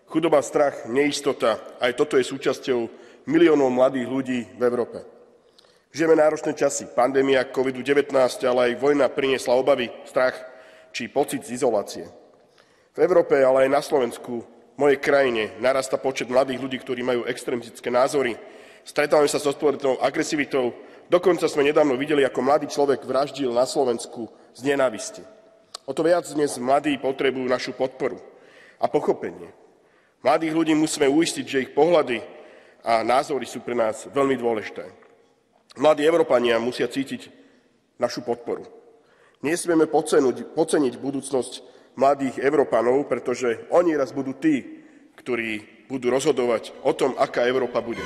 Chudoba, strach, neistota, aj toto je súčasťou miliónov mladých ľudí v Európe. Žijeme náročné časy. Pandémia COVID-19, ale aj vojna priniesla obavy, strach či pocit z izolácie. V Európe, ale aj na Slovensku, v mojej krajine, narastá počet mladých ľudí, ktorí majú extrémistické názory. Stretávame sa s odpovednou agresivitou. Dokonca sme nedávno videli, ako mladý človek vraždil na Slovensku z nenávisti. O to viac dnes mladí potrebujú našu podporu a pochopenie. Mladých ľudí musíme uistiť, že ich pohľady a názory sú pre nás veľmi dôležité. Mladí Európania musia cítiť našu podporu. Nesmieme podceniť budúcnosť mladých Európanov, pretože oni raz budú tí, ktorí budú rozhodovať o tom, aká Európa bude.